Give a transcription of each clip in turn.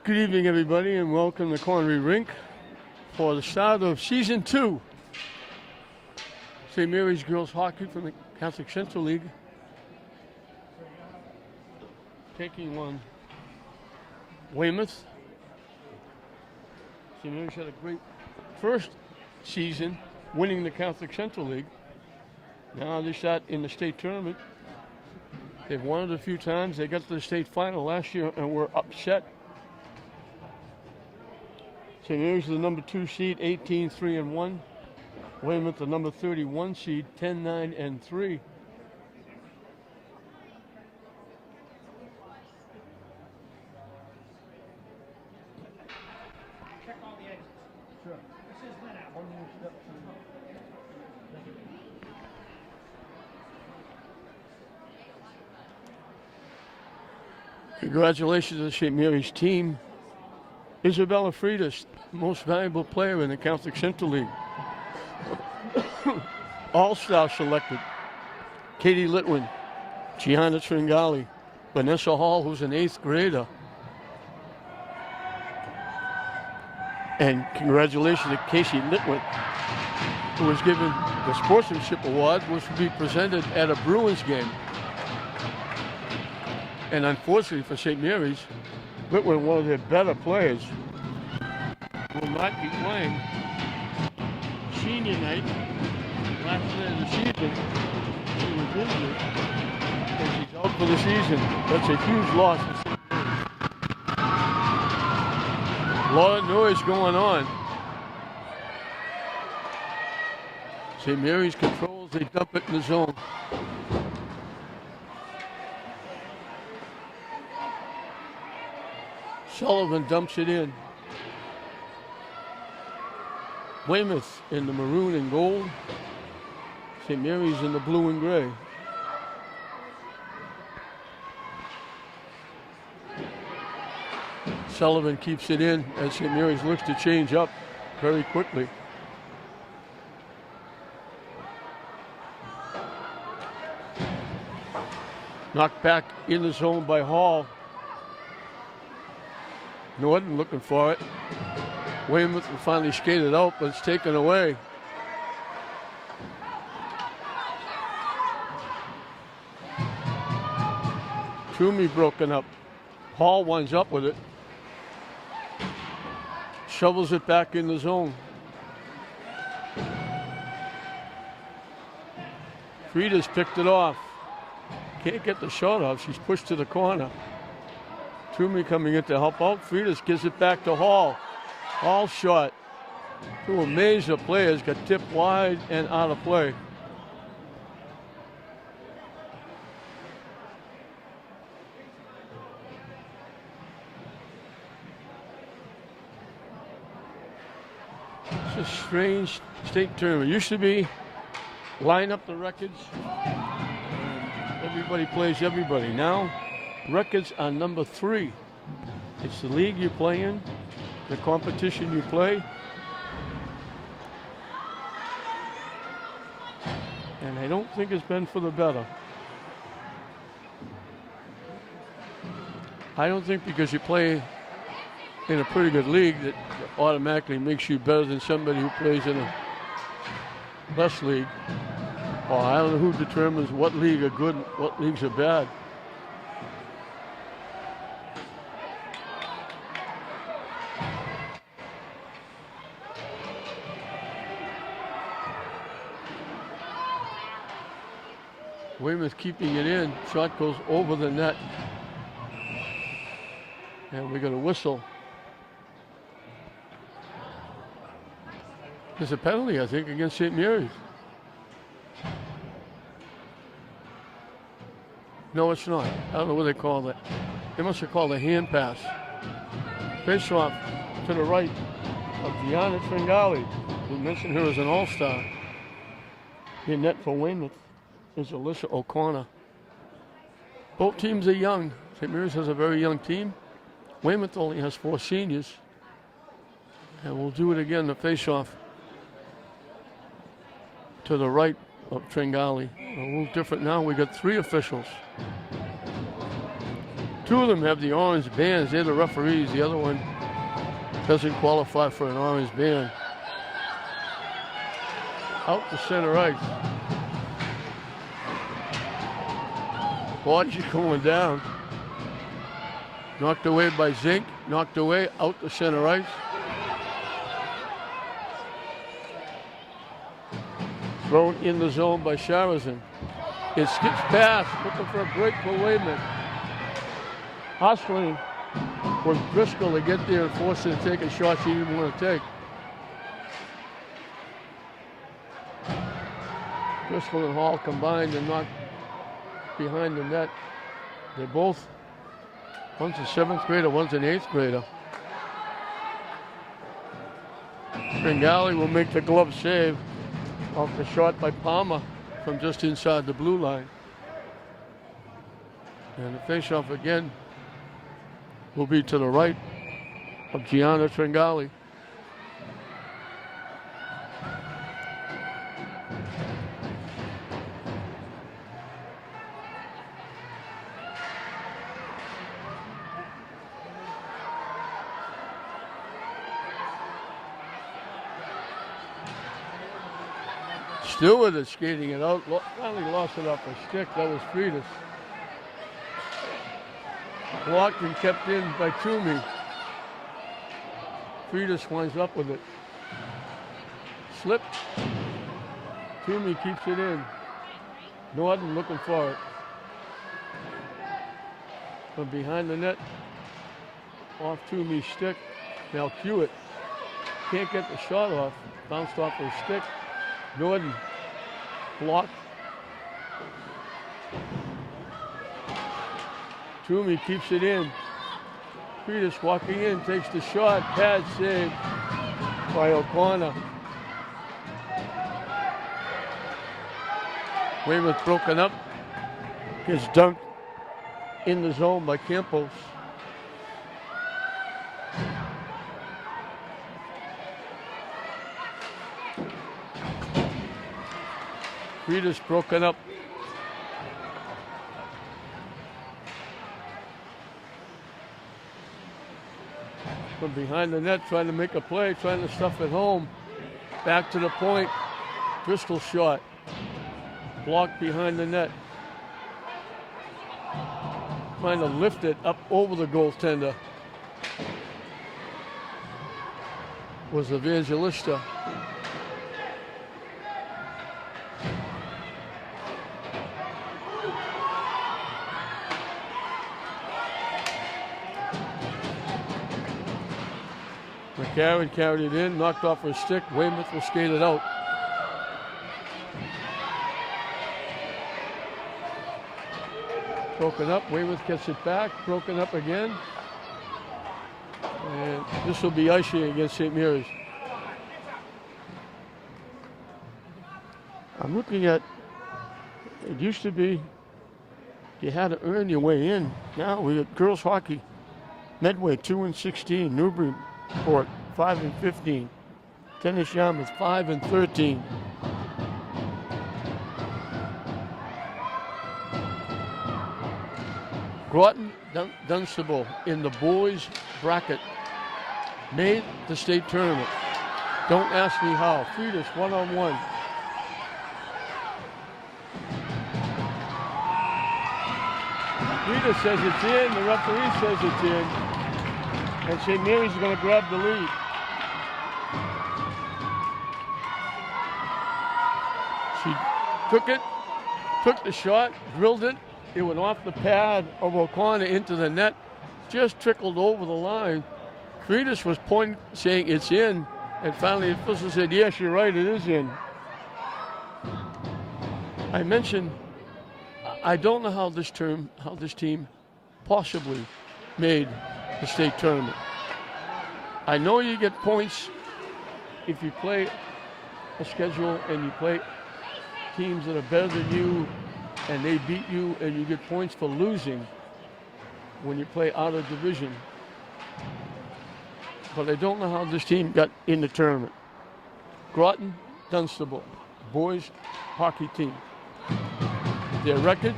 Good evening, everybody, and welcome to Connery Rink for the start of Season 2. St. Mary's Girls Hockey from the Catholic Central League taking on Weymouth. St. Mary's had a great first season winning the Catholic Central League. Now they start in the state tournament. They've won it a few times. They got to the state final last year and were upset. St. Mary's the number 2 seed, 18-3-1. Weymouth the number 31 seed, 10-9-3. Check all the exits. Sure. This is Lynn out. One more step to the Congratulations to the St. Mary's team. Isabella Freitas, most valuable player in the Catholic Central League. All-star selected. Katie Litwin, Gianna Tringali, Vanessa Hall, who's an 8th grader. And congratulations to Casey Litwin, who was given the Sportsmanship Award, which will be presented at a Bruins game. And unfortunately for St. Mary's, Litwin, one of their better players, will not be playing senior night. Last night of the season, he was injured, and she's out for the season. That's a huge loss for St. Mary's. A lot of noise going on. St. Mary's controls, they dump it in the zone. Sullivan dumps it in. Weymouth in the maroon and gold. St. Mary's in the blue and gray. Sullivan keeps it in as St. Mary's looks to change up very quickly. Knocked back in the zone by Hall. Norton looking for it. Weymouth will finally skate it out, but it's taken away. Toomey broken up. Hall winds up with it. Shovels it back in the zone. Frida's picked it off. Can't get the shot off. She's pushed to the corner. Toomey coming in to help out. Fridas gives it back to Hall. Hall shot. Two amazing players got tipped wide and out of play. It's a strange state tournament. It used to be line up the records and everybody plays everybody. Now records are number 3. It's the league you play in, the competition you play. And I don't think it's been for the better. I don't think because you play in a pretty good league that automatically makes you better than somebody who plays in a less league. Or I don't know who determines what league are good and what leagues are bad. Weymouth keeping it in. Shot goes over the net. And we got a whistle. There's a penalty, I think, against St. Mary's. No, it's not. I don't know what they call it. They must have called a hand pass. Face off to the right of Gianna Tringali. We mentioned her as an all-star. In net for Weymouth is Alyssa O'Connor. Both teams are young. St. Mary's has a very young team. Weymouth only has 4 seniors. And we'll do it again, the face-off to the right of Tringali. A little different now. We got 3 officials. Two of them have the orange bands. They're the referees. The other one doesn't qualify for an orange band. Out to center ice. Bodge going down. Knocked away by Zink. Knocked away out to center ice. Thrown in the zone by Sharazin. It skips past, looking for a break for Weymouth. Hustling with Driscoll to get there and force her to take a shot she didn't want to take. Driscoll and Hall combined and knocked behind the net. They're both, one's a 7th grader, one's an 8th grader. Tringali will make the glove save off the shot by Palmer from just inside the blue line. And the face-off again will be to the right of Gianna Tringali. Still with it, skating it out. Finally lost it off a stick. That was Friedis. Blocked and kept in by Toomey. Friedis winds up with it. Slip. Toomey keeps it in. Norton looking for it. From behind the net. Off Toomey's stick. Now Hewitt can't get the shot off. Bounced off his stick. Norton blocked. Toomey keeps it in. Friedis walking in, takes the shot. Pad save by O'Connor. Weymouth broken up. Gets dunked in the zone by Campos. Friedis broken up. From behind the net, trying to make a play, trying to stuff it home. Back to the point. Driscoll shot. Blocked behind the net. Trying to lift it up over the goaltender. Was Evangelista. McCarron carried it in, knocked off her stick. Weymouth will skate it out. Broken up, Weymouth gets it back, broken up again. And this will be icing against St. Mary's. I'm looking at, it used to be you had to earn your way in. Now we got girls hockey. Medway 2-16, Newburyport 5-15, Tennis Yarmouth 5-13. Groton Dunstable in the boys bracket made the state tournament. Don't ask me how. Friedis one-on-one. Friedis says it's in, the referee says it's in. And St. Mary's is going to grab the lead. She took the shot, drilled it. It went off the pad of O'Connor into the net, just trickled over the line. Friedis was pointing, saying it's in, and finally the official said, yes, you're right, it is in. I mentioned, I don't know how this team possibly made the state tournament. I know you get points if you play a schedule and you play teams that are better than you and they beat you, and you get points for losing when you play out of division. But I don't know how this team got in the tournament. Groton Dunstable, boys hockey team. Their record,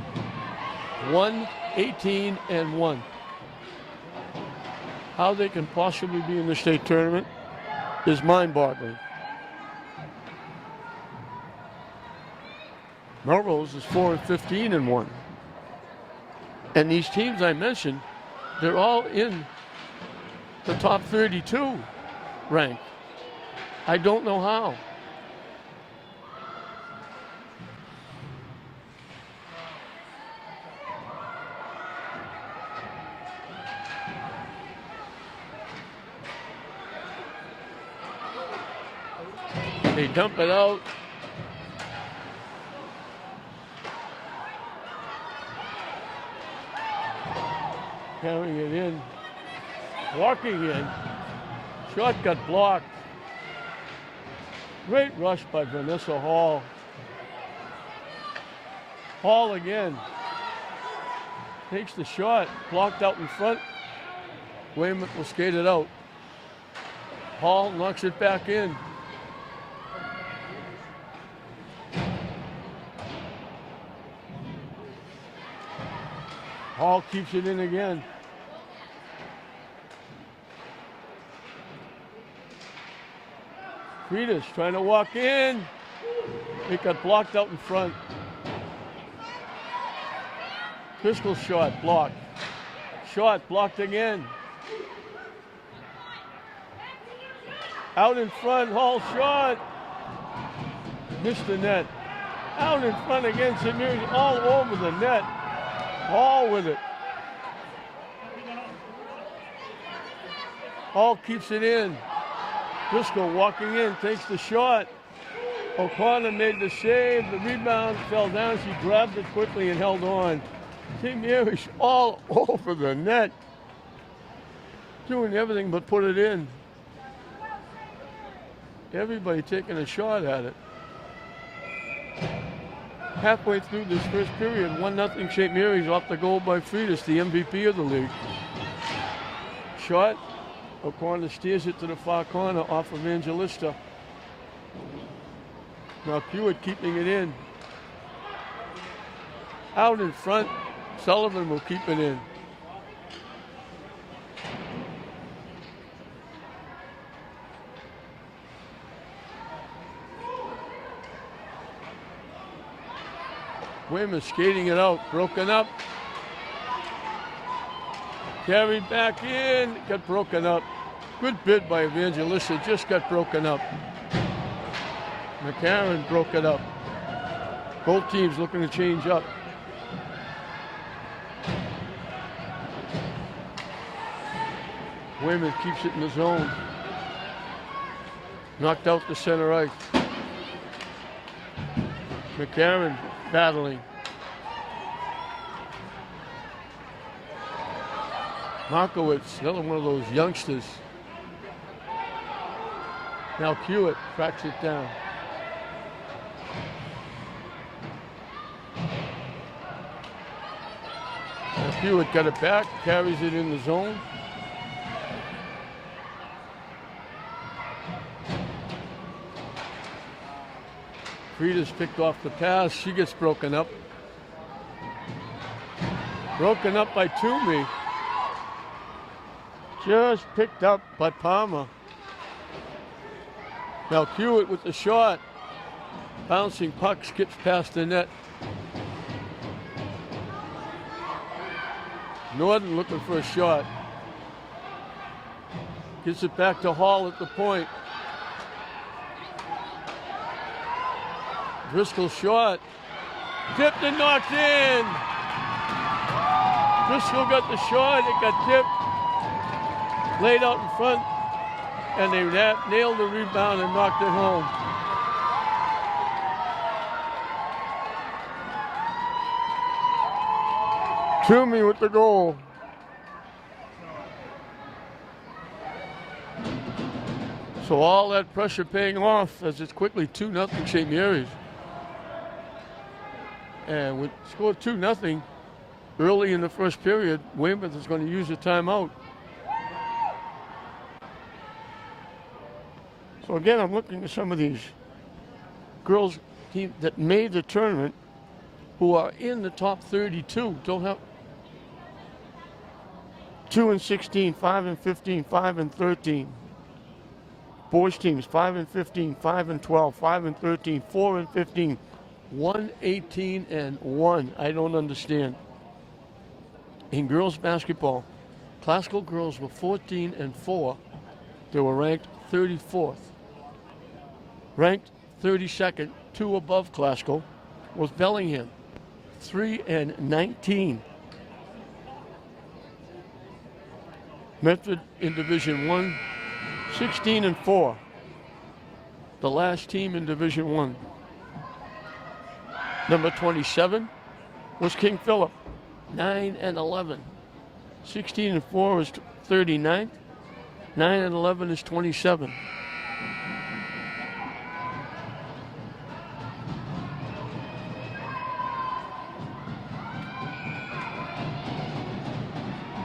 1-18-1. how they can possibly be in the state tournament is mind-boggling. Melrose is 4-15-1. And these teams I mentioned, they're all in the top 32 rank. I don't know how. They dump it out. Carrying it in. Walking in. Shot got blocked. Great rush by Vanessa Hall. Hall again. Takes the shot. Blocked out in front. Weymouth will skate it out. Hall knocks it back in. Hall keeps it in again. Frida's trying to walk in. It got blocked out in front. Driscoll's shot blocked. Shot blocked again. Out in front, Hall shot. Missed the net. Out in front again, St. Mary's all over the net. Hall with it. Hall keeps it in. Driscoll walking in, takes the shot. O'Connor made the save. The rebound fell down. She grabbed it quickly and held on. St. Mary's all over the net. Doing everything but put it in. Everybody taking a shot at it. Halfway through this first period, 1-0 St. Mary's off the goal by Fridas, the MVP of the league. Shot. O'Connor steers it to the far corner off Evangelista. Now Hewitt keeping it in. Out in front, Sullivan will keep it in. Weymouth skating it out, broken up. Carried back in, got broken up. Good bid by Evangelista, just got broken up. McCarron broke it up. Both teams looking to change up. Weymouth keeps it in the zone. Knocked out the center ice. McCarron battling. Markowitz, another one of those youngsters. Now Hewitt cracks it down. Now Hewitt got it back, carries it in the zone. Frida's picked off the pass. She gets broken up. Broken up by Toomey. Just picked up by Palmer. Now Hewitt with the shot. Bouncing puck skips past the net. Norton looking for a shot. Gets it back to Hall at the point. Driscoll shot. Tipped and knocked in. Driscoll got the shot. It got tipped. Laid out in front. And they nailed the rebound and knocked it home. Toomey with the goal. So all that pressure paying off as it's quickly 2-0 St. Mary's. And with scored 2-0 early in the first period, Weymouth is going to use a timeout. So again, I'm looking at some of these girls team that made the tournament who are in the top 32. Don't have 2 and 16, 5 and 15, 5 and 13. Boys teams 5 and 15, 5 and 12, 5 and 13, 4 and 15, 1, 18 and 1. I don't understand. In girls basketball, classical girls were 14 and 4. They were ranked 34th. Ranked 32nd, 2 above classical, was Bellingham, 3 and 19. Medford in Division 1, 16 and 4. The last team in Division 1. Number 27 was King Philip, 9 and 11. 16 and 4 is 39th. 9 and 11 is 27.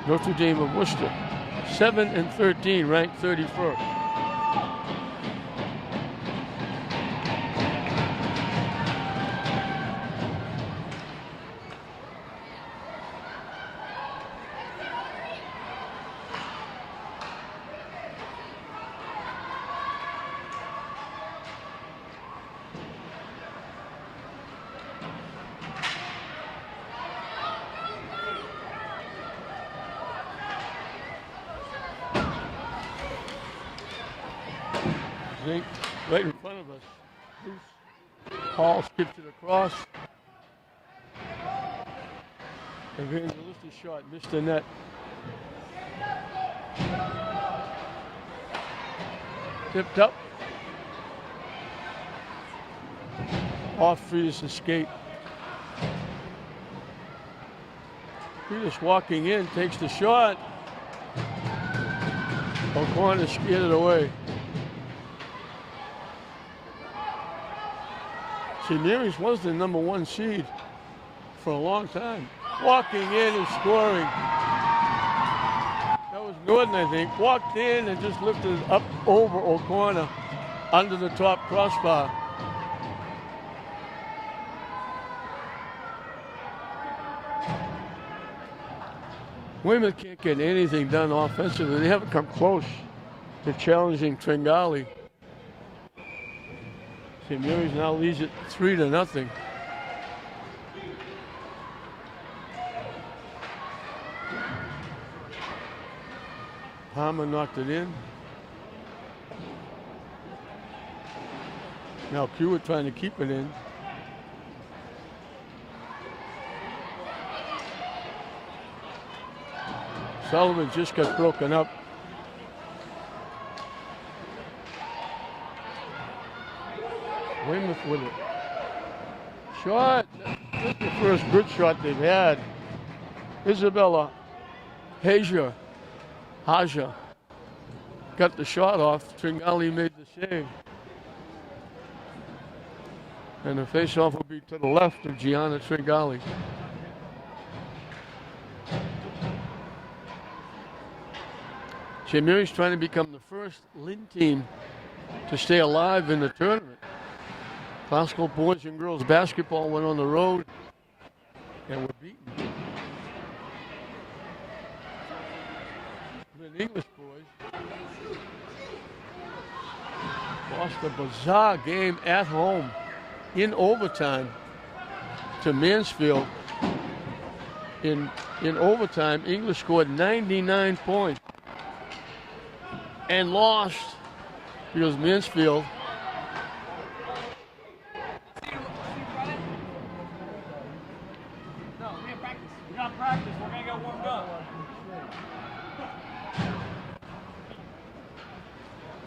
Notre Dame of Worcester, 7 and 13, ranked 31st. Right in front of us. Hall skips it across. Evangelistic shot, missed the net. Tipped up. Off Friedis' skate. Friedis walking in, takes the shot. O'Connor scared it away. St. Mary's was the number 1 seed for a long time. Walking in and scoring. That was Norton, I think. Walked in and just lifted it up over O'Connor under the top crossbar. Weymouth can't get anything done offensively. They haven't come close to challenging Tringali. St. Mary's now leads it 3-0. Palmer knocked it in. Now Hewitt trying to keep it in. Sullivan just got broken up. Weymouth with it. Shot. This is the first good shot they've had. Isabella Haja got the shot off. Tringali made the save. And the face-off will be to the left of Gianna Tringali. St. Mary's trying to become the first Lynn team to stay alive in the tournament. Classical boys and girls basketball went on the road and were beaten. The English boys lost a bizarre game at home in overtime to Mansfield. In overtime, English scored 99 points and lost because Mansfield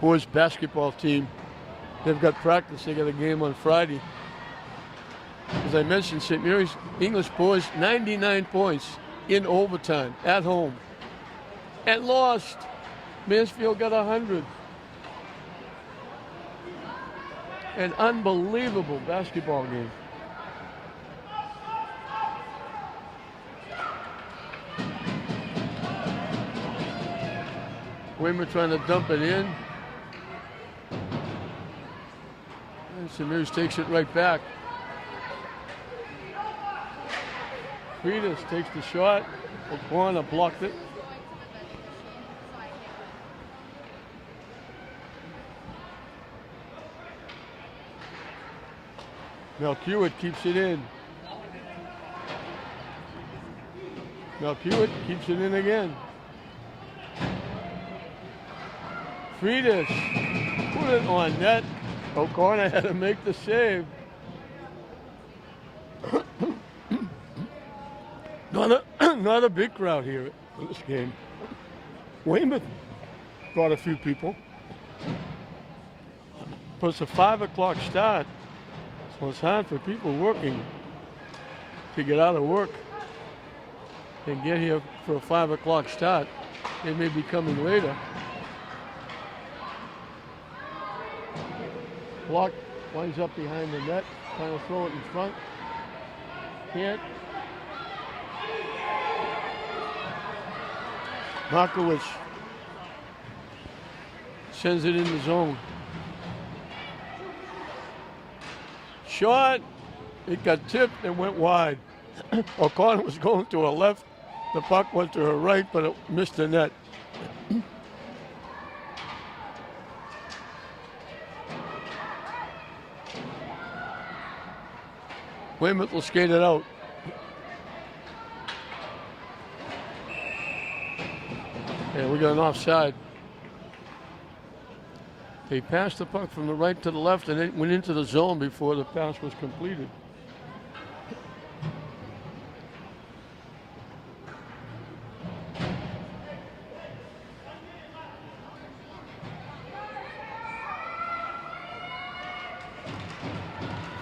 boys basketball team. They've got practice. They got a game on Friday. As I mentioned, St. Mary's English boys, 99 points in overtime at home and lost. Mansfield got 100. An unbelievable basketball game. Weymouth trying to dump it in. And St. Mary's takes it right back. Friedis takes the shot. O'Connor blocked it. Melchior keeps it in. Melchior keeps it in again. Friedrich put it on net. O'Connor had to make the save. Not a big crowd here in this game. Weymouth brought a few people. But it's a 5 o'clock start, so it's hard for people working to get out of work and get here for a 5 o'clock start. They may be coming later. Block winds up behind the net, trying to throw it in front. Can't. Markowitz sends it in the zone. Shot. It got tipped and went wide. O'Connor was going to her left. The puck went to her right, but it missed the net. Weymouth will skate it out. And we got an offside. They passed the puck from the right to the left and it went into the zone before the pass was completed.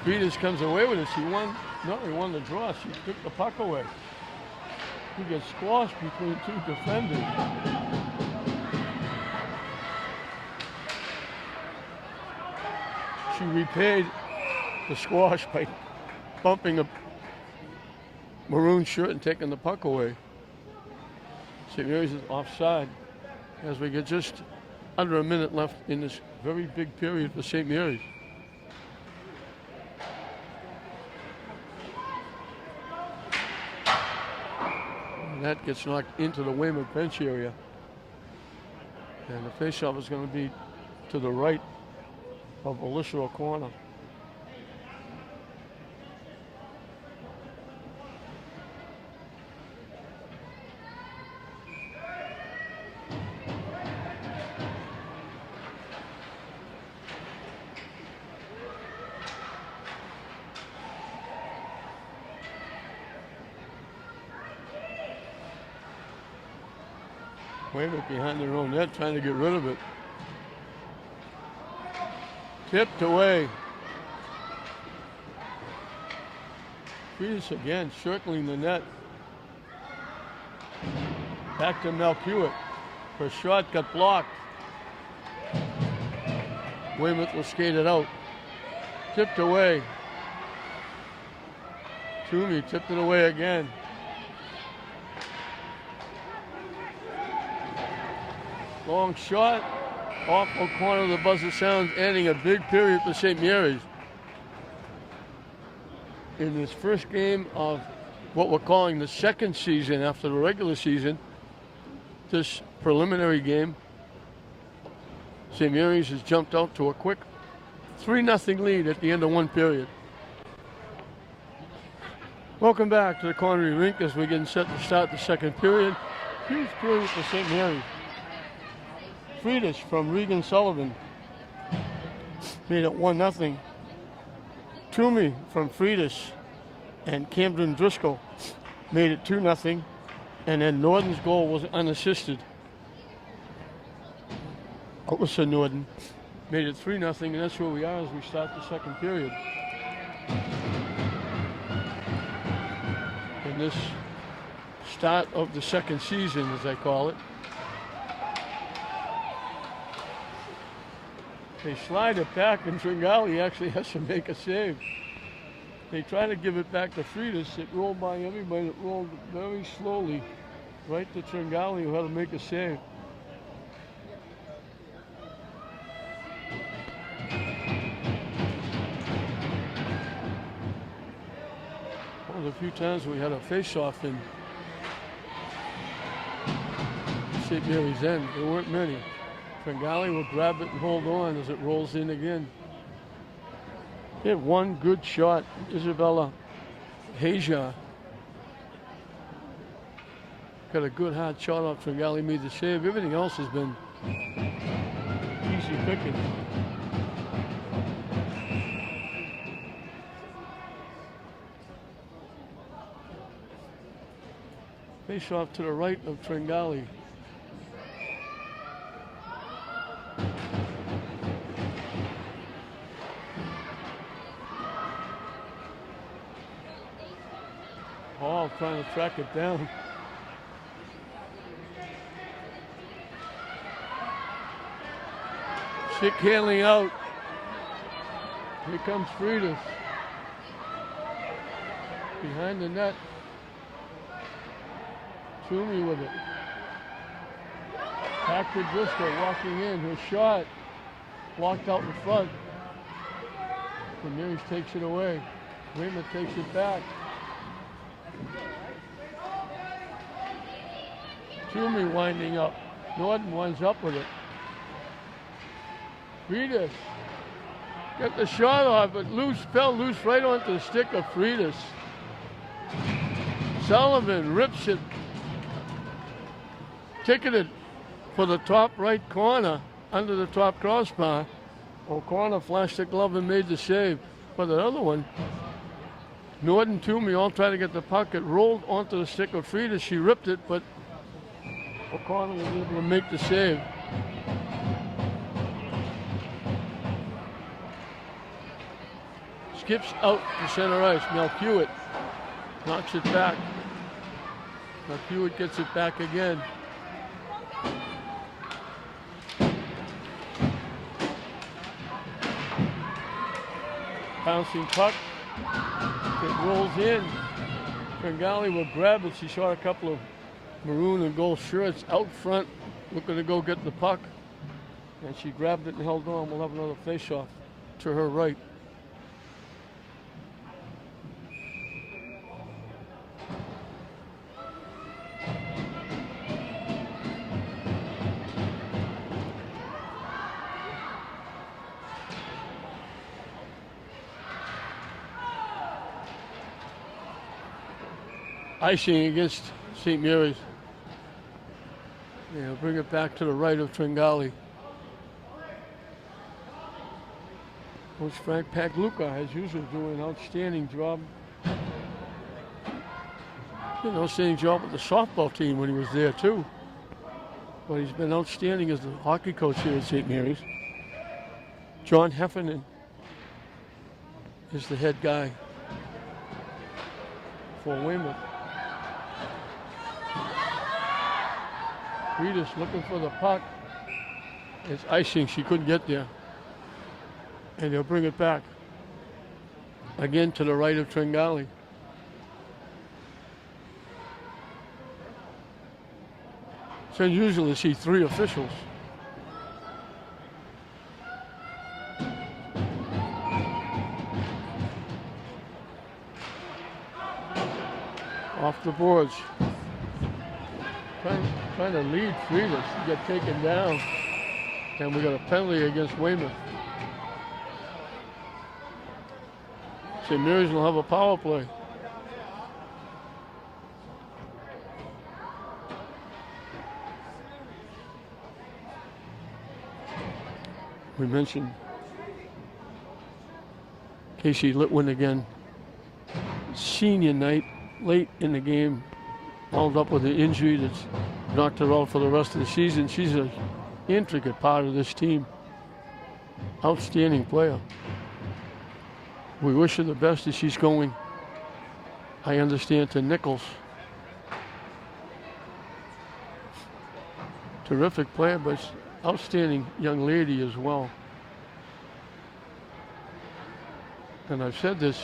Peters comes away with it. He won the draw. She took the puck away. He gets squashed between two defenders. She repaid the squash by bumping a maroon shirt and taking the puck away. St. Mary's is offside as we get just under a minute left in this very big period for St. Mary's. And that gets knocked into the Weymouth bench area. And the faceoff is going to be to the right of Alyssa O'Connor. Weymouth behind their own net trying to get rid of it. Tipped away. Peters again circling the net. Back to Melchior. Her shot got blocked. Weymouth will skate it out. Tipped away. Toomey tipped it away again. Long shot. Off O'Connor, the buzzer sounds, ending a big period for St. Mary's. In this first game of what we're calling the second season after the regular season, this preliminary game, St. Mary's has jumped out to a quick 3-0 lead at the end of one period. Welcome back to the Connery Rink as we're getting set to start the second period. Huge period for St. Mary's. Friedrich from Regan Sullivan made it 1-0. Toomey from Friedrich and Camden Driscoll made it 2-0. And then Norton's goal was unassisted. Alyssa Norton made it 3-0, and that's where we are as we start the second period. In this start of the second season, as I call it. They slide it back, and Tringali actually has to make a save. They try to give it back to Friedrich. It rolled by everybody. It rolled very slowly right to Tringali, who had to make a save. One of the few times we had a face-off in St. Mary's end. There weren't many. Tringali will grab it and hold on as it rolls in again. Hit one good shot, Isabella Hajar. Got a good hard shot off Tringali, made the save. Everything else has been easy picking. Face off to the right of Tringali. Hall trying to track it down. Stick handling out. Here comes Frieders. Behind the net. Toomey with it. Back to Driscoll walking in. Her shot blocked out in front. Ramirez takes it away. Weymouth takes it back. Toomey winding up. Norton winds up with it. Frieders got the shot off, but fell loose right onto the stick of Frieders. Sullivan rips it. Ticketed for the top right corner under the top crossbar. O'Connor flashed the glove and made the save. For the other one, Norton, Toomey all tried to get the puck. It rolled onto the stick of Frieders. She ripped it, but O'Connor was able to make the save. Skips out to center ice. Melkewitt knocks it back. Melkewitt gets it back again. Bouncing puck. It rolls in. Tringali will grab it. She saw a couple of maroon and gold shirts out front looking to go get the puck. And she grabbed it and held on. We'll have another face-off to her right. Icing against St. Mary's. They'll bring it back to the right of Tringali. Coach Frank Pagluca, as usual, doing an outstanding job. Did an outstanding job with the softball team when he was there too. But he's been outstanding as the hockey coach here at St. Mary's. John Heffernan is the head guy for Weymouth. Frieders looking for the puck. It's icing. She couldn't get there. And they'll bring it back. Again to the right of Tringali. It's unusual to see three officials. Off the boards. Trying to lead Frieders to get taken down. And we got a penalty against Weymouth. St. Mary's will have a power play. We mentioned Casey Litwin again. Senior night, late in the game, wound up with an injury that's knocked her out for the rest of the season. She's an intricate part of this team. Outstanding player. We wish her the best as she's going, I understand, to Nichols. Terrific player, but outstanding young lady as well. And I've said this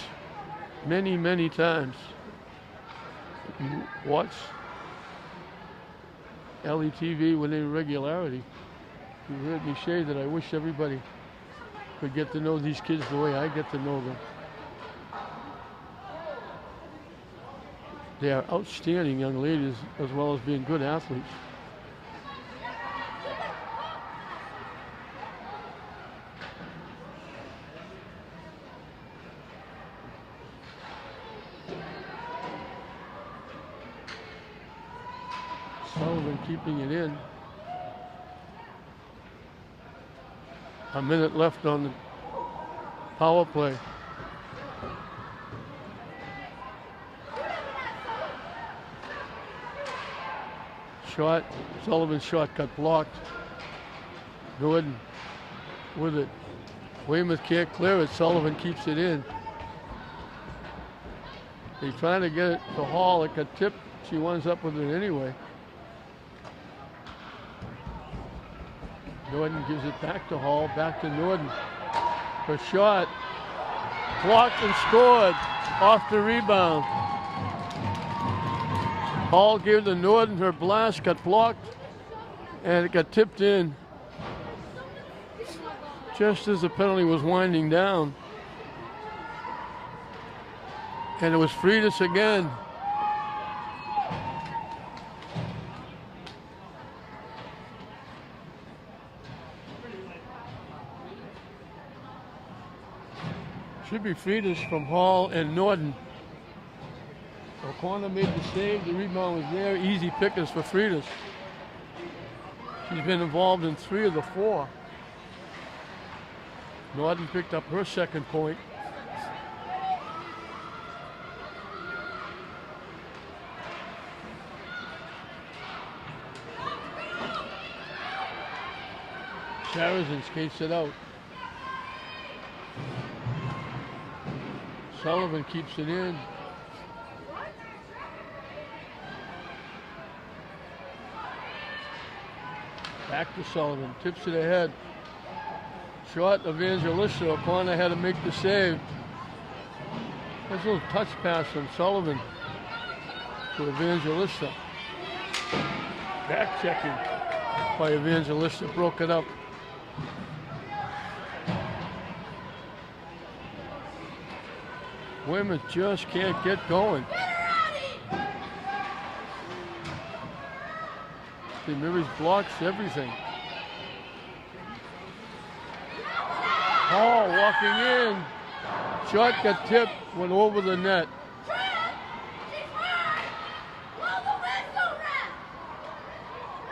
many, many times. You watch LETV with any regularity. You heard me say that I wish everybody could get to know these kids the way I get to know them. They are outstanding young ladies as well as being good athletes. keeping it in. A minute left on the power play. Shot, Sullivan's shot got blocked. Gordon with it. Weymouth can't clear it. Sullivan keeps it in. He's trying to get it to Hall. It got tipped. She winds up with it anyway. Norton gives it back to Hall, back to Norton. Her shot, blocked and scored off the rebound. Hall gave to Norton, her blast got blocked, and it got tipped in just as the penalty was winding down. And it was Freitas again. Should be Freitas from Hall and Norton. O'Connor made the save, the rebound was there. Easy pickers for Freitas. She's been involved in 3 of the 4. Norton picked up her second point. Saracen skates it out. Sullivan keeps it in. Back to Sullivan, tips it ahead. Short Evangelista. O'Connor had to make the save. There's a little touch pass from Sullivan to Evangelista. Back checking by Evangelista, broke it up. Weymouth just can't get going. See, Murray's blocks everything. Hall walking in. Shot got tipped, went over the net.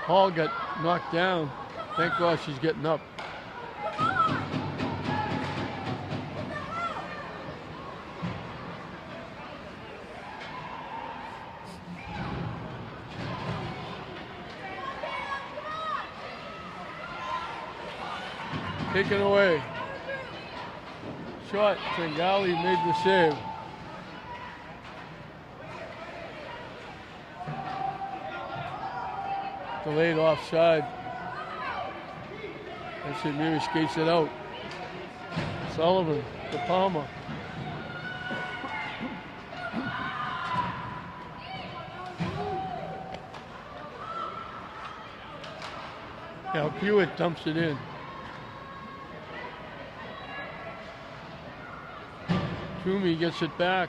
Hall got knocked down. Thank God she's getting up. Taken away. Shot, Tringali made the save. Delayed offside. And St. Mary skates it out. Sullivan to Palmer. Now Hewitt dumps it in. Toomey gets it back.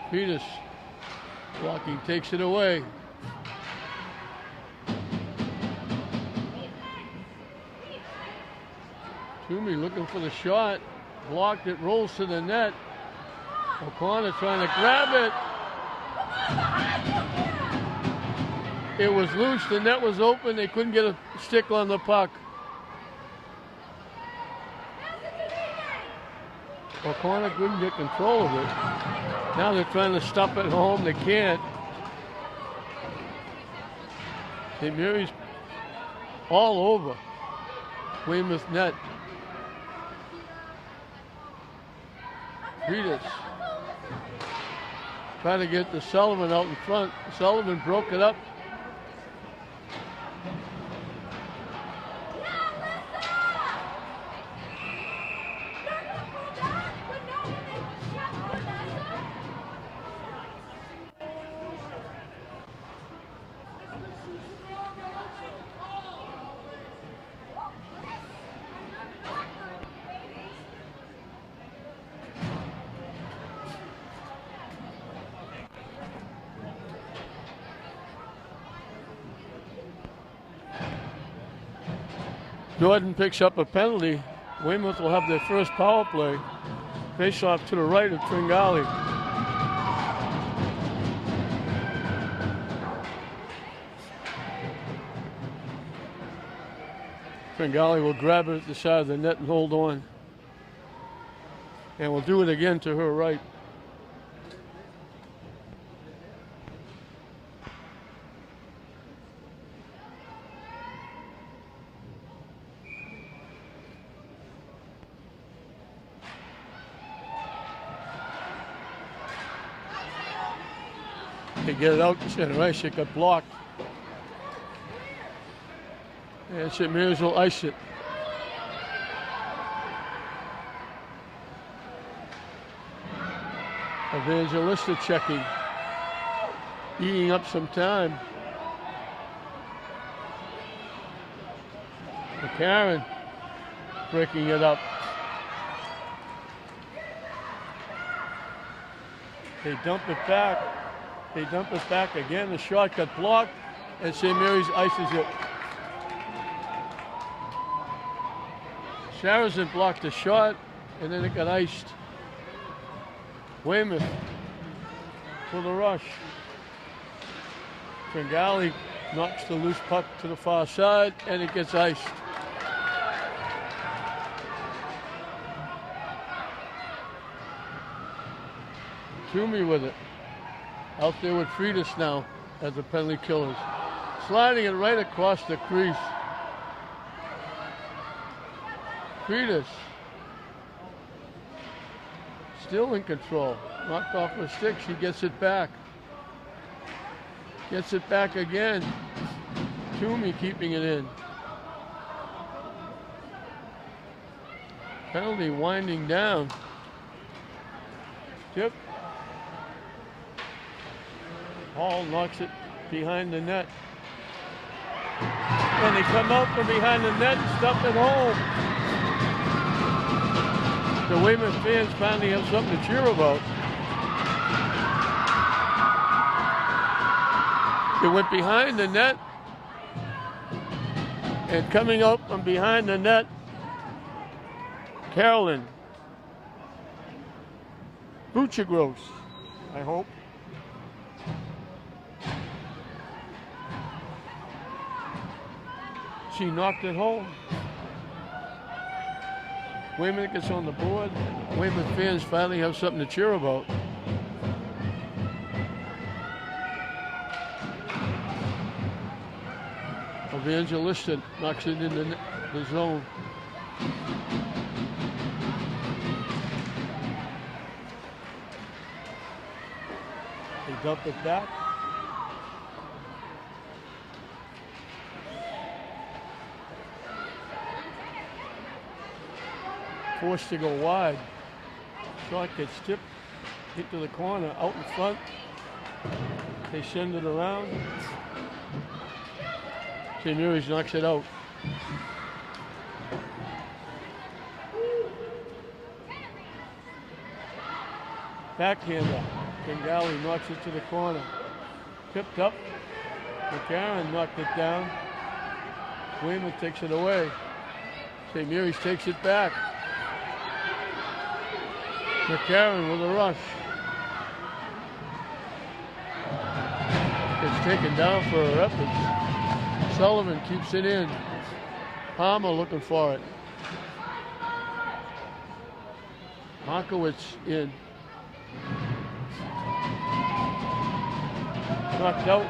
Freitas blocking, takes it away. Toomey looking for the shot. Blocked it, rolls to the net. O'Connor trying to grab it. It was loose, the net was open, they couldn't get a stick on the puck. O'Connor couldn't get control of it. Now they're trying to stop it home. They can't. St. Mary's all over Weymouth net. Freitas trying to get the Sullivan out in front. Sullivan broke it up. Norton picks up a penalty. Weymouth will have their first power play. Face off to the right of Tringali. Tringali will grab it at the side of the net and hold on. And we'll do it again to her right. They get it out to center ice. It got blocked. And St. Mary's will ice it. Evangelista checking. Eating up some time. McCarron breaking it up. They dump it back. They dump it back again. The shot got blocked, and St. Mary's ices it. Saracen blocked the shot, and then it got iced. Weymouth for the rush. Tringali knocks the loose puck to the far side, and it gets iced. Toomey with it. Out there with Freitas now as the penalty killers. Sliding it right across the crease. Freitas still in control. Knocked off her stick. She gets it back. Gets it back again. Toomey keeping it in. Penalty winding down. Tip. Hall knocks it behind the net. And they come out from behind the net and stuff it home. The Weymouth fans finally have something to cheer about. It went behind the net. And coming out from behind the net, Carolyn Buchagros, I hope. She knocked it home. Weymouth gets on the board. Weymouth fans finally have something to cheer about. Evangelista knocks it in the zone. They dump it back. Forced to go wide. Shot gets tipped into the corner, out in front. They send it around. St. Mary's knocks it out. Backhander. Tringali knocks it to the corner. Tipped up. McCarron knocked it down. Weymouth takes it away. St. Mary's takes it back. McCarron with a rush. It's taken down for her efforts. Sullivan keeps it in. Palmer looking for it. Markowitz in. Knocked out.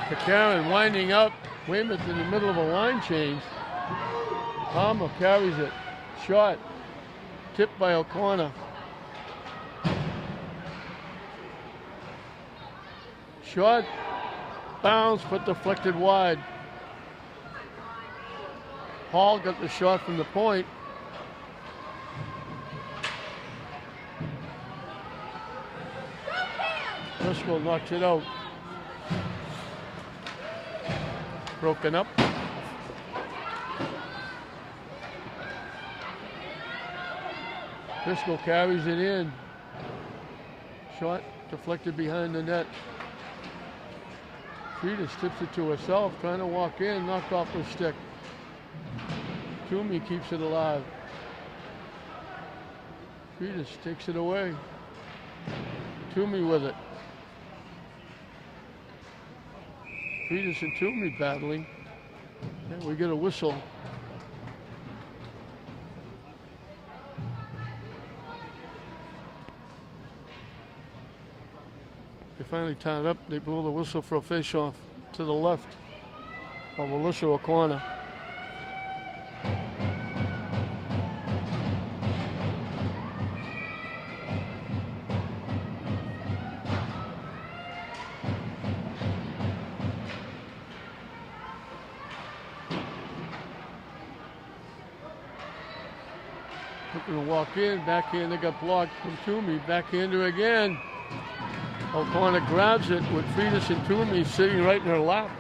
McCarron winding up. Weymouth in the middle of a line change. Palmer carries it. Shot. Tipped by O'Connor. Shot. Bounce, but deflected wide. Hall got the shot from the point. Driscoll knocks it out. Broken up. Driscoll carries it in. Shot deflected behind the net. Freitas tips it to herself, trying to walk in, knocked off her stick. Toomey keeps it alive. Freitas takes it away. Toomey with it. Freitas and Toomey battling. And we get a whistle. They finally tied up. They blew the whistle for a face-off to the left of Alicia O'Connor. Looking to walk in, backhand, they got blocked from Toomey, backhander again. O'Connor grabs it with Freitas and Toomey sitting right in her lap.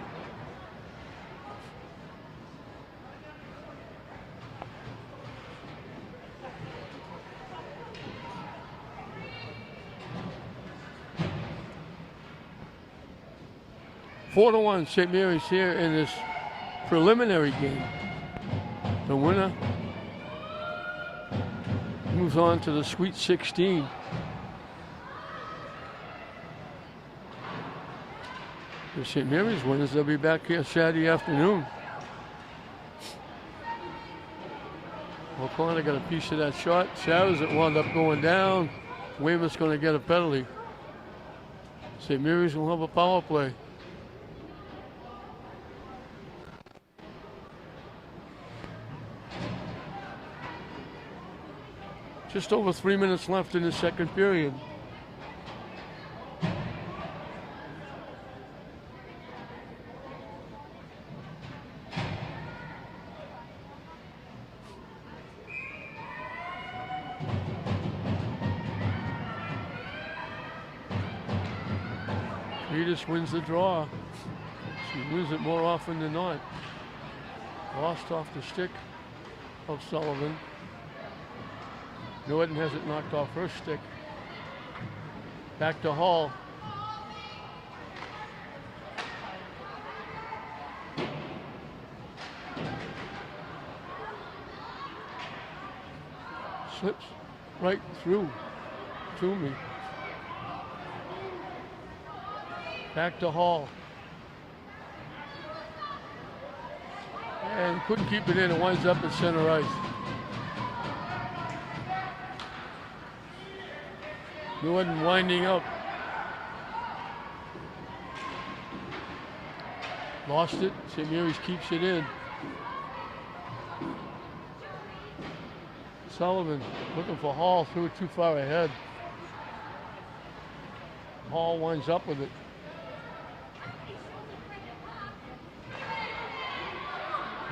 4-1 St. Mary's here in this preliminary game. The winner moves on to the Sweet 16. The St. Mary's winners, they'll be back here Saturday afternoon. O'Connor got a piece of that shot. Sarah's it wound up going down. Weymouth's going to get a penalty. St. Mary's will have a power play. Just over 3 minutes left in the second period. Freitas wins the draw. She wins it more often than not. Lost off the stick of Sullivan. Norton has it knocked off her stick. Back to Hall. Slips right through Toomey. Back to Hall. And couldn't keep it in. It winds up at center ice. Norton winding up. Lost it. St. Mary's keeps it in. Sullivan looking for Hall. Threw it too far ahead. Hall winds up with it.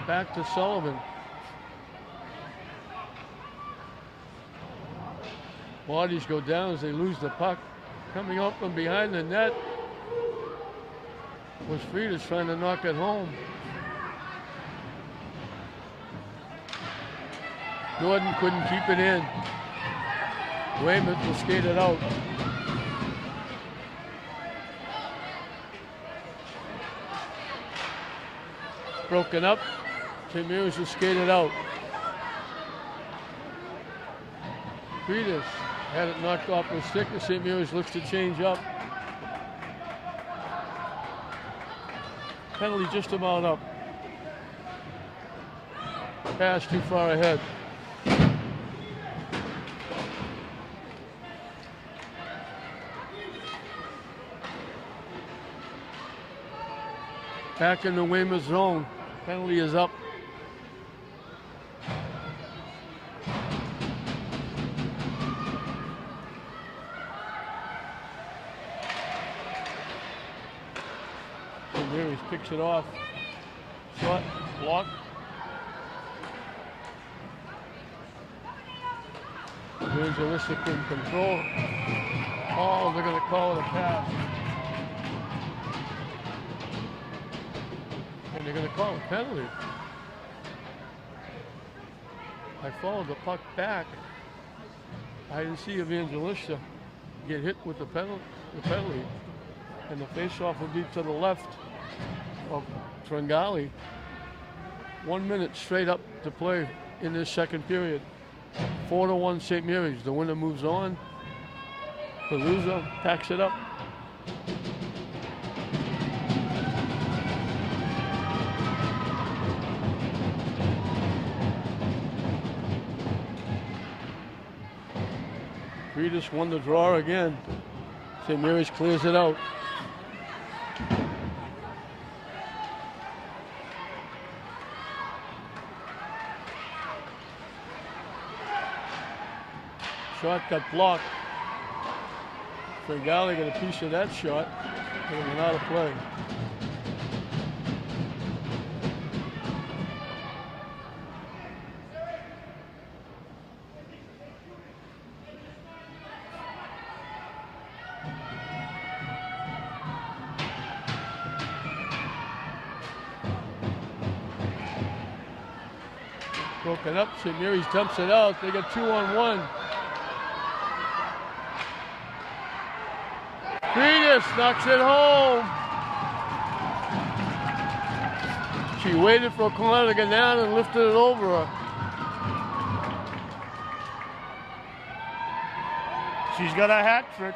Back to Sullivan. Bodies go down as they lose the puck. Coming up from behind the net was Freitas trying to knock it home. Norton couldn't keep it in. Weymouth will skate it out. Broken up. St. Mary's will skate it out. Freitas had it knocked off the stick. The St. Mary's looks to change up. Penalty just about up. Pass too far ahead. Back in the Weymouth zone. Penalty is up. Mary's picks it off. Shot, block. Evangelistic in control. Oh, they're going to call it a pass. And they're going to call a penalty. I followed the puck back. I didn't see Evangelista get hit with the penalty. And the face-off will be to the left of Tringali. 1 minute straight up to play in this second period. 4-1 St. Mary's. The winner moves on. The loser packs it up. Freitas won the draw again. St. Mary's clears it out. Shot got blocked. Tringali got a piece of that shot, but it went out of play. Broken up, St. Mary's dumps it out. They got 2-on-1. Freitas knocks it home. She waited for a corner to get down and lifted it over her. She's got a hat trick.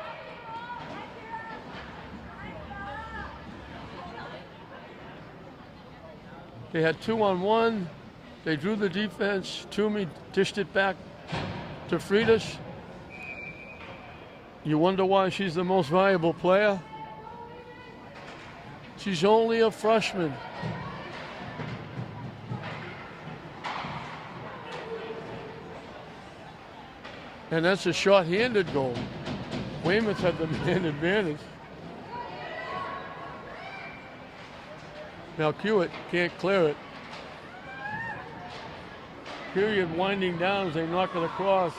They had 2-on-1. They drew the defense. Toomey dished it back to Freitas. You wonder why she's the most valuable player? She's only a freshman. And that's a short-handed goal. Weymouth had the man advantage. Now Hewitt can't clear it. Period winding down as they knock it across.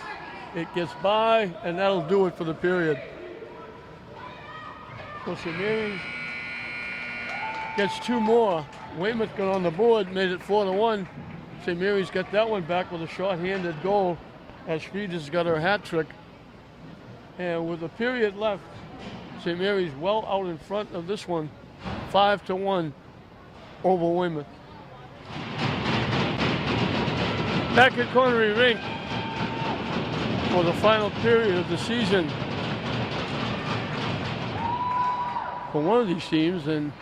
It gets by, and that'll do it for the period. So St. Mary's gets 2 more. Weymouth got on the board, made it 4-1. St. Mary's got that one back with a short-handed goal as Freitas got her hat trick. And with a period left, St. Mary's well out in front of this one, 5-1 over Weymouth. Back at Connery Rink for the final period of the season for one of these teams, and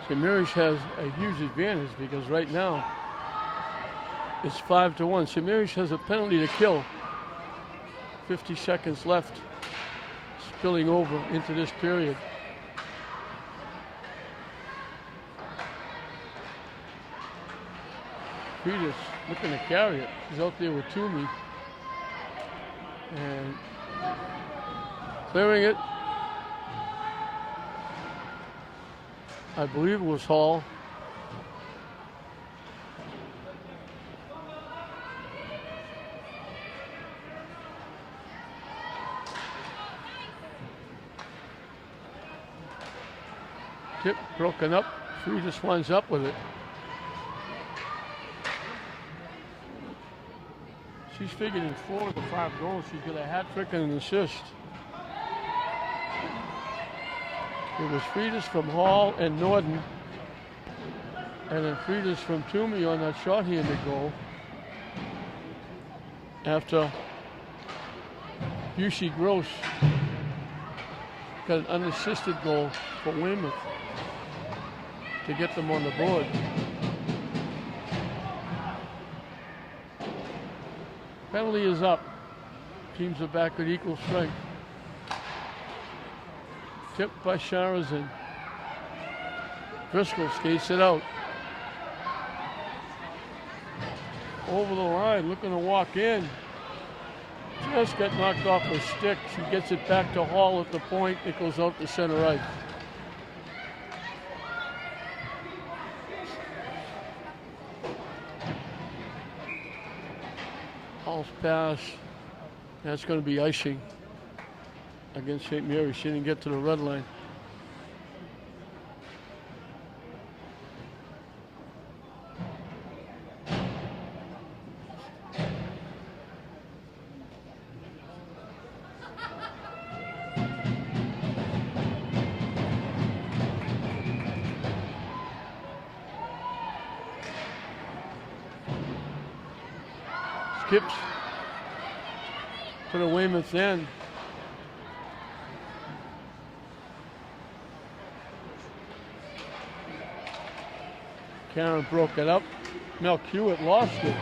St. Mary's has a huge advantage because right now it's 5-1. St. Mary's has a penalty to kill. 50 seconds left, spilling over into this period. Freitas looking to carry it. He's out there with Toomey. And clearing it, I believe it was Hall. Tip broken up. Freitas winds up with it. She's figured in 4 of the 5 goals. She's got a hat trick and an assist. It was Freitas from Hall and Norton. And then Freitas from Toomey on that short-handed goal. After Busey Gross got an unassisted goal for Weymouth to get them on the board. Penalty is up. Teams are back at equal strength. Tipped by Sharazin. Driscoll skates it out. Over the line, looking to walk in. Just got knocked off her stick. She gets it back to Hall at the point. It goes out to center ice. Hall's pass. That's going to be icing against St. Mary's. She didn't get to the red line. Skips to the Weymouth end. Karen broke it up. Mel Hewitt lost it.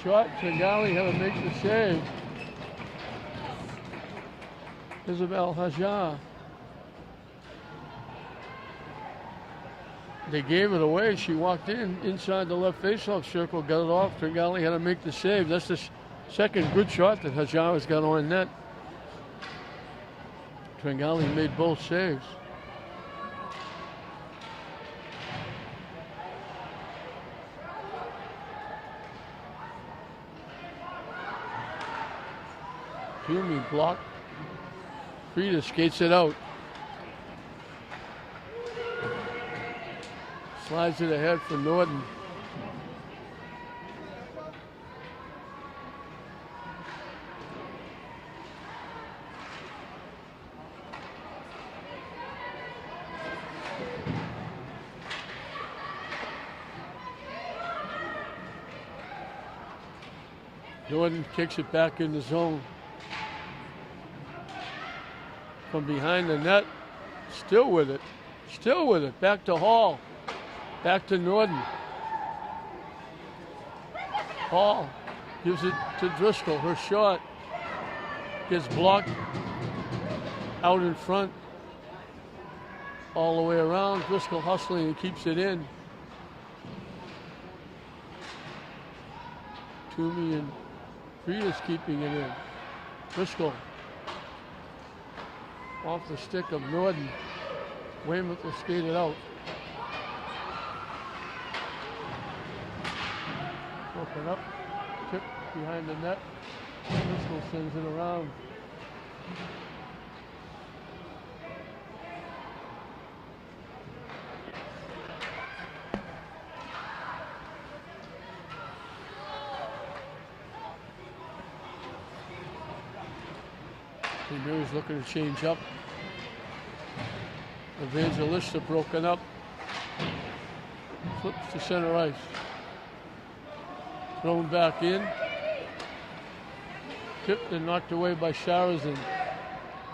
shot. Tringali had to make the save. Isabel Hajar. They gave it away. She walked inside the left faceoff circle, got it off. Tringali had to make the save. That's the second good shot that Hajar has got on net. Tringali made both saves. Toomey blocked. Frida skates it out. Slides it ahead for Norton. Norton kicks it back in the zone. From behind the net, still with it. Back to Hall. Back to Norton. Hall gives it to Driscoll. Her shot gets blocked out in front. All the way around. Driscoll hustling and keeps it in. Toomey and Frida's keeping it in. Driscoll off the stick of Norton. Weymouth will skate it out. Open up, tip behind the net. Driscoll sends it around. Mary's looking to change up. Evangelista broken up. Flips to center ice. Thrown back in. Tipped and knocked away by Sharazin.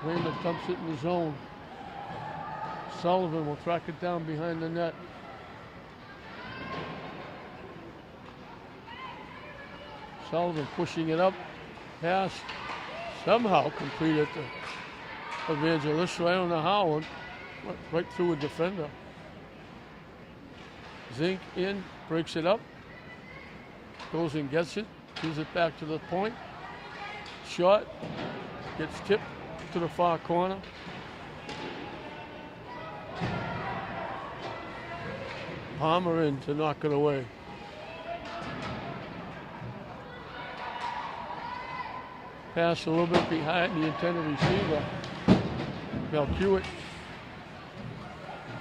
Weymouth dumps it in the zone. Sullivan will track it down behind the net. Sullivan pushing it up. Pass. Somehow completed to Evangelista. I don't know how. Right through a defender. Zink in, breaks it up. Goes and gets it. Gives it back to the point. Shot. Gets tipped to the far corner. Palmer in to knock it away. Pass a little bit behind the intended receiver. Malkiewicz.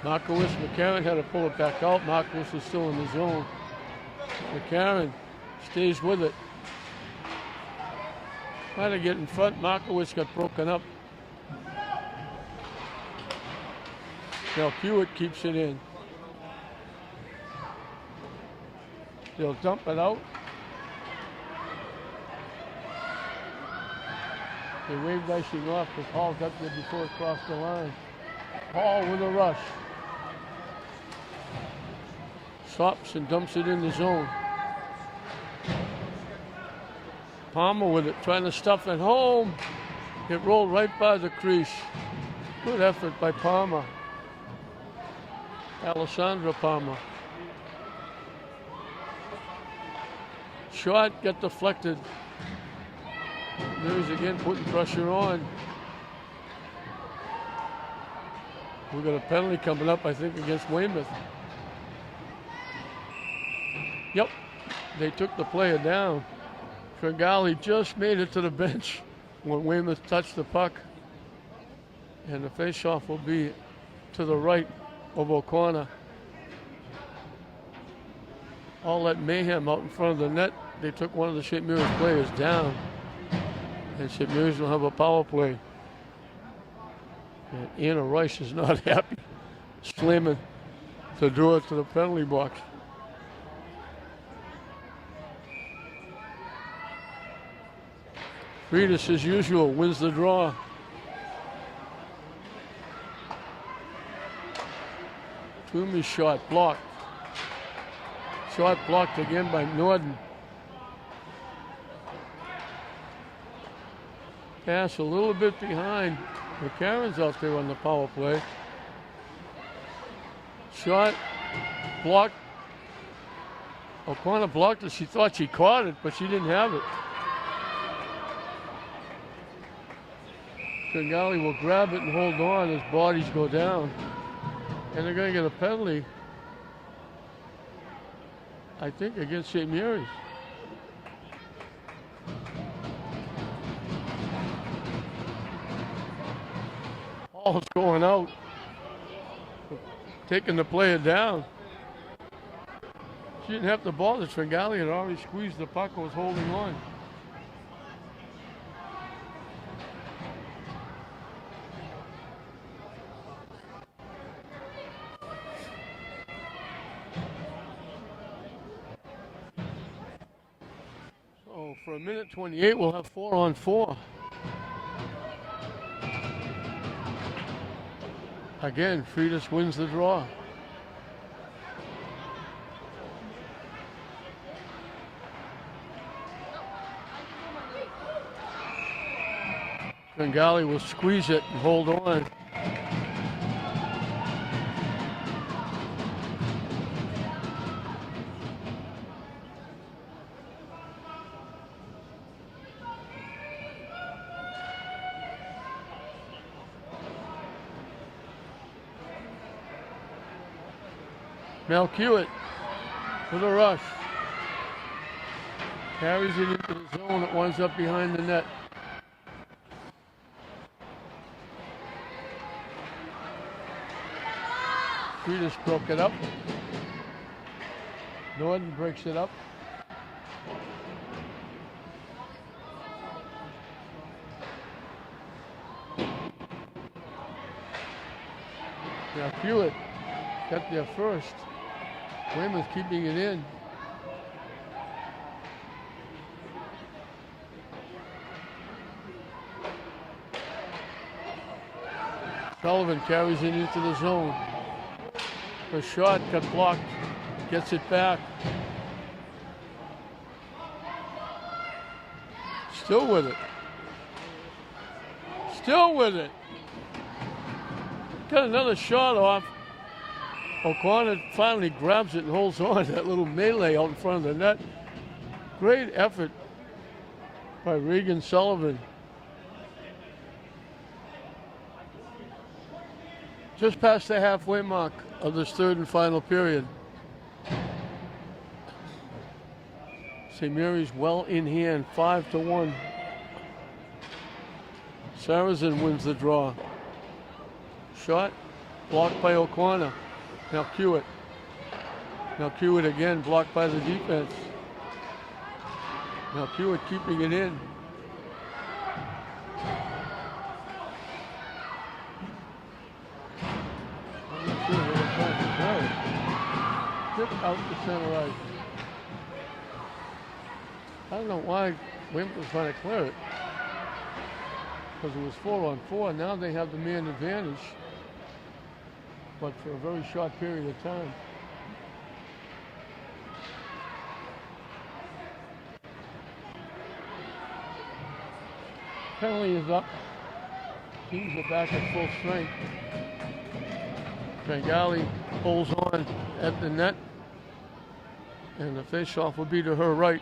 Markowitz, McCarron had to pull it back out. Markowitz is still in the zone. McCarron stays with it. Trying to get in front. Markowitz got broken up. Malkiewicz keeps it in. They'll dump it out. They waved icing off because Hall got there before it crossed the line. Hall with a rush. Stops and dumps it in the zone. Palmer with it, trying to stuff it home. It rolled right by the crease. Good effort by Palmer. Alessandra Palmer. Shot got deflected. There's again putting pressure on. We've got a penalty coming up, I think, against Weymouth. Yep, they took the player down. Tringali just made it to the bench when Weymouth touched the puck. And the face-off will be to the right of O'Connor. All that mayhem out in front of the net. They took one of the St. Mary's players down. And St. Mary's will have a power play. And Anna Rice is not happy. Slamming the door to the penalty box. Freitas, as usual, wins the draw. Toomey's shot blocked. Shot blocked again by Norton. Pass a little bit behind. McCarron's out there on the power play. Shot blocked. O'Connor blocked it. She thought she caught it, but she didn't have it. Tringali will grab it and hold on as bodies go down. And they're going to get a penalty, I think, against St. Mary's. Ball's going out, taking the player down. She didn't have the ball. The Tringali had already squeezed the puck and was holding on. So for a minute 28, we'll have 4-on-4. Again, Freitas wins the draw. Tringali will squeeze it and hold on. Malkiewicz with a rush. Carries it into the zone. It winds up behind the net. Freitas broke it up. Norton breaks it up. Malkiewicz got there first. Weymouth keeping it in. Sullivan carries it into the zone. Her shot got blocked. Gets it back. Still with it. Still with it. Got another shot off. O'Connor finally grabs it and holds on. That little melee out in front of the net. Great effort by Regan Sullivan. Just past the halfway mark of this third and final period. St. Mary's well in hand, 5-1. Saracen wins the draw. Shot blocked by O'Connor. Malkiewicz. Malkiewicz again blocked by the defense. Malkiewicz keeping it in. I'm not sure where they're trying to play it. Tip out to center ice. I don't know why Weymouth was trying to clear it. Because it was 4-on-4. Now they have the man advantage. But for a very short period of time. Penalty is up. Teams are back at full strength. Tringali holds on at the net. And the face-off will be to her right.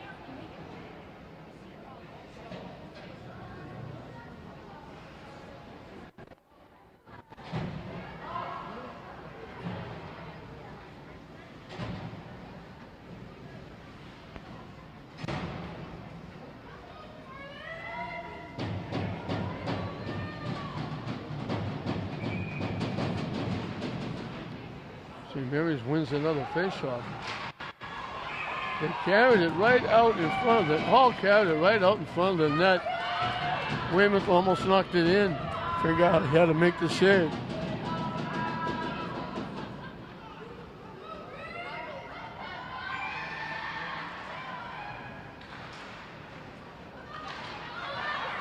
St. Mary's wins another faceoff. They carried it right out in front of the Hall carried it right out in front of the net. Weymouth almost knocked it in. Figured out he had to make the save.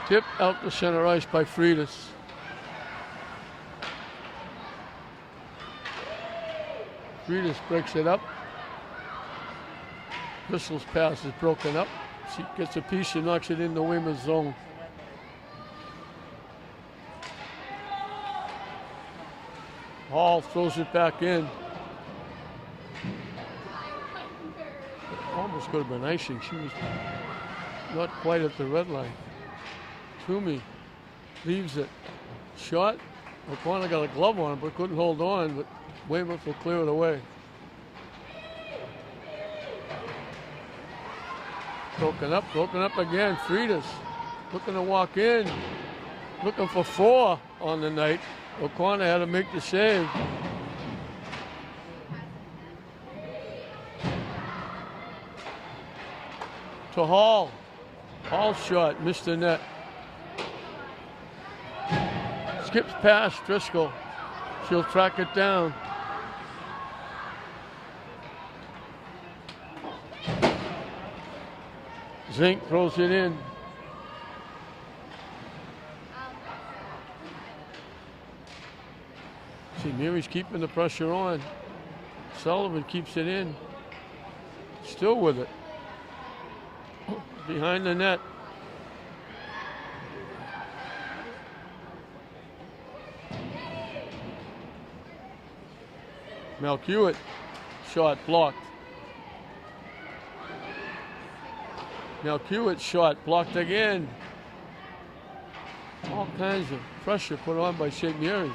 Tip out to center ice by Freitas. Freitas breaks it up. Bristol's pass is broken up. She gets a piece and knocks it into Weymouth's zone. Hall throws it back in. Almost could have been icing. She was not quite at the red line. Toomey leaves it. Shot. O'Connor got a glove on it, but couldn't hold on. But Weymouth will clear it away. Broken up again. Frieders looking to walk in. Looking for 4 on the night. O'Connor had to make the save. To Hall. Hall shot, missed the net. Skips past Driscoll. She'll track it down. Zink throws it in. See, Mary's keeping the pressure on. Sullivan keeps it in. Still with it. Behind the net. Malkiewicz, shot blocked. Malkiewicz shot blocked again. All kinds of pressure put on by St. Mary's.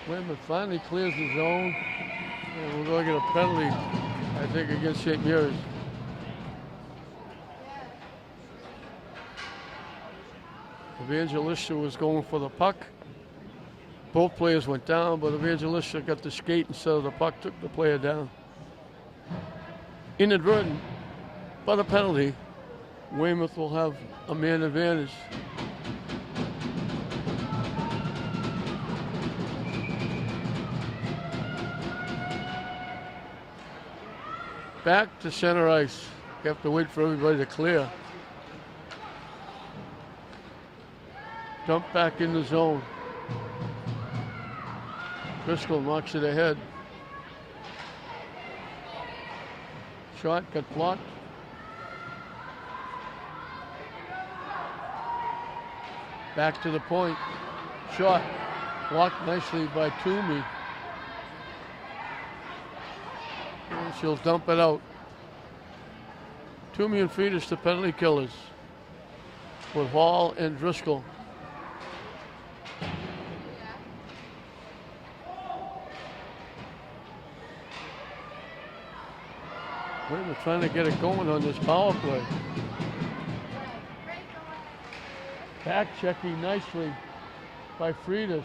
Weymouth finally clears the zone. And we're going to get a penalty, I think, against St. Mary's. Evangelista was going for the puck. Both players went down, but Evangelista got the skate instead of the puck, took the player down. Inadvertent, but a penalty. Weymouth will have a man advantage. Back to center ice. You have to wait for everybody to clear. Dump back in the zone. Driscoll knocks it ahead. Shot got blocked. Back to the point. Shot blocked nicely by Toomey. And she'll dump it out. Toomey and Frieders, the penalty killers, with Hall and Driscoll. We're trying to get it going on this power play. Back checking nicely by Frieders.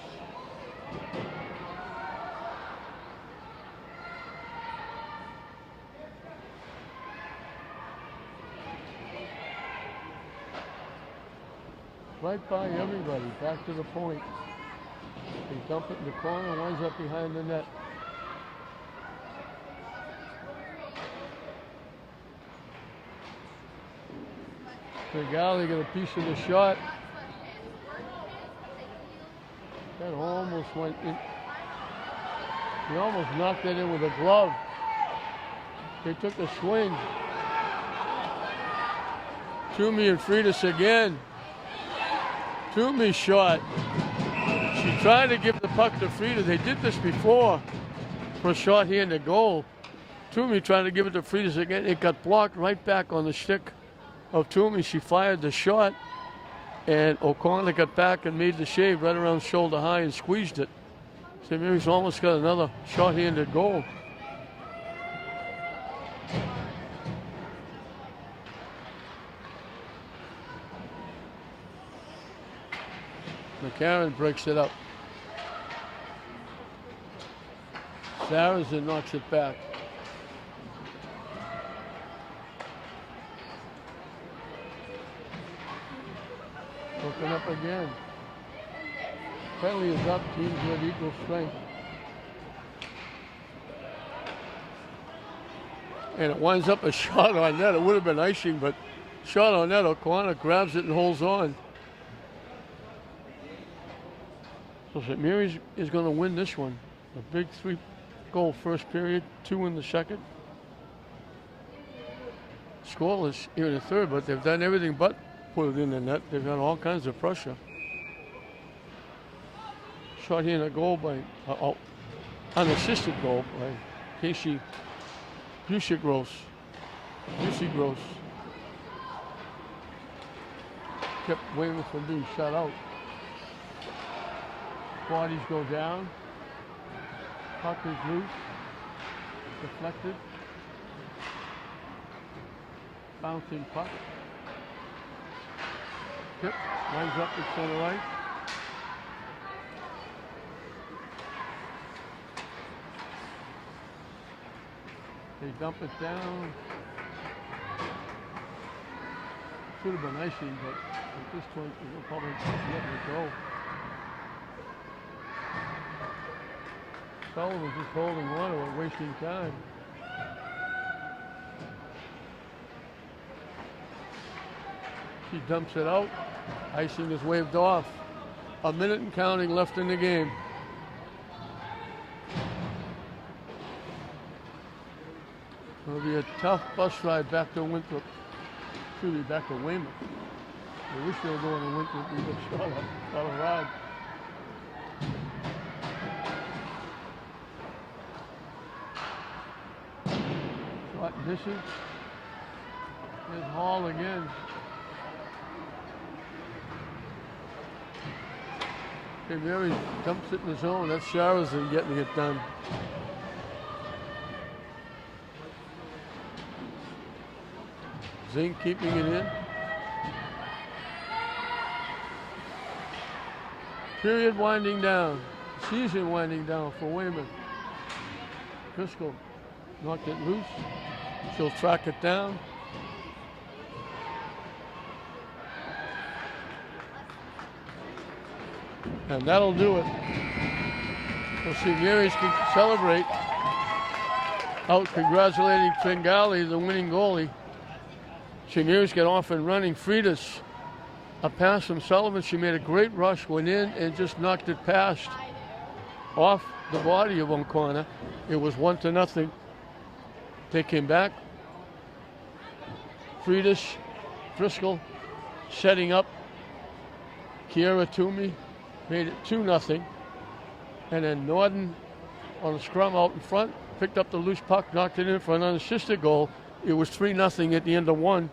Right by everybody, back to the point. They dump it in the corner, winds up behind the net. Galley got a piece of the shot. That almost went in. He almost knocked it in with a glove. They took a swing. Toomey and Frieders again. Toomey shot. She tried to give the puck to Frieders. They did this before for a short-handed goal. Toomey trying to give it to Frieders again. It got blocked right back on the stick of Toomey. She fired the shot, and O'Connor got back and made the shave right around shoulder high and squeezed it. St. Mary's almost got another short-handed goal. McCarron breaks it up. Sarrazin knocks it back. Broken up again. Penalty is up. Teams with equal strength. And it winds up a shot on net. It would have been icing, but shot on net. O'Connor grabs it and holds on. So St. Mary's is going to win this one. A big 3-goal first period, 2 in the second. Scoreless here in the third, but they've done everything but put it in the net. They've got all kinds of pressure. short-handed goal by, unassisted goal by Casey Gross. Kept Weymouth from being shut out. Bodies go down. Puck is loose. Deflected. Bouncing puck. Tip. Lines up to center right. They dump it down. Should have been icing, but at this point, they'll probably letting it go. Sullivan's just holding water, we're wasting time. She dumps it out. Icing is waved off. A minute and counting left in the game. It'll be a tough bus ride back to Winthrop. Excuse me, back to Weymouth. I wish they were going to Winthrop. We could start a ride. Shot dishes. There's Hall again. Okay, Mary dumps it in the zone. That's Sharazan getting it done. Zink keeping it in. Period winding down. Season winding down for Weymouth. Driscoll knocked it loose. She'll track it down. And that'll do it. We'll see Mary's can celebrate. Out congratulating Tringali, the winning goalie. St. Mary's get off and running. Freitas, a pass from Sullivan. She made a great rush, went in and just knocked it past off the body of O'Connor. It was 1-0. They came back. Freitas, Driscoll, setting up. Kiera Toomey made it 2-0. And then Norden on a scrum out in front, picked up the loose puck, knocked it in for an unassisted goal. It was 3-0 at the end of one.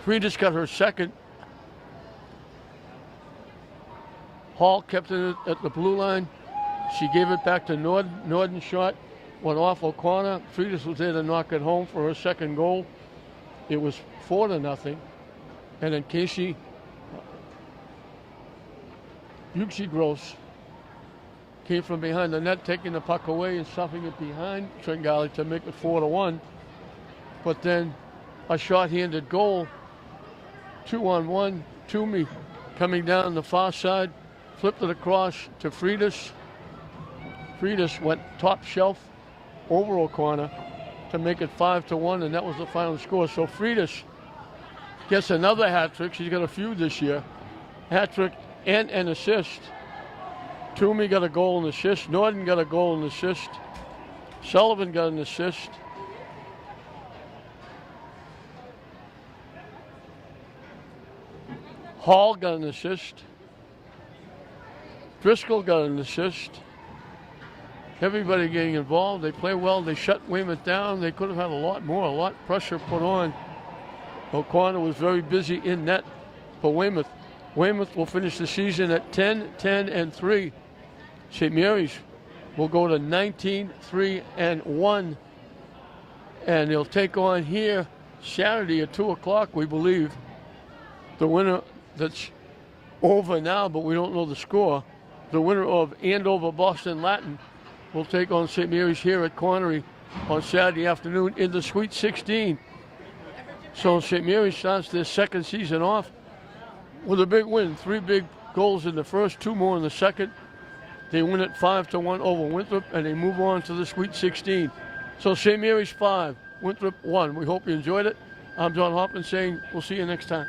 Freitas got her second. Hall kept it at the blue line. She gave it back to Norden. Norden shot, went off O'Connor. Freitas was there to knock it home for her second goal. It was 4-0. And then Casey Gross came from behind the net, taking the puck away and stuffing it behind Tringali to make it 4-1. But then a short-handed goal, 2-on-1. Toomey coming down the far side, flipped it across to Freitas. Freitas went top shelf over O'Connor to make it 5-1, and that was the final score. So Freitas gets another hat trick. She's got a few this year. Hat trick and an assist. Toomey got a goal and assist. Norden got a goal and assist. Sullivan got an assist. Hall got an assist. Driscoll got an assist. Everybody getting involved. They play well. They shut Weymouth down. They could have had a lot pressure put on. O'Connor was very busy in net for Weymouth. Weymouth will finish the season at 10-10-3. St. Mary's will go to 19-3-1. And they'll take on here Saturday at 2 o'clock, we believe. The winner that's over now, but we don't know the score. The winner of Andover Boston Latin will take on St. Mary's here at Connery on Saturday afternoon in the Sweet 16. So St. Mary's starts their second season off with a big win. 3 big goals in the first, 2 more in the second. They win it 5-1 over Winthrop, and they move on to the Sweet 16. So St. Mary's 5, Winthrop 1. We hope you enjoyed it. I'm John Hoffman saying we'll see you next time.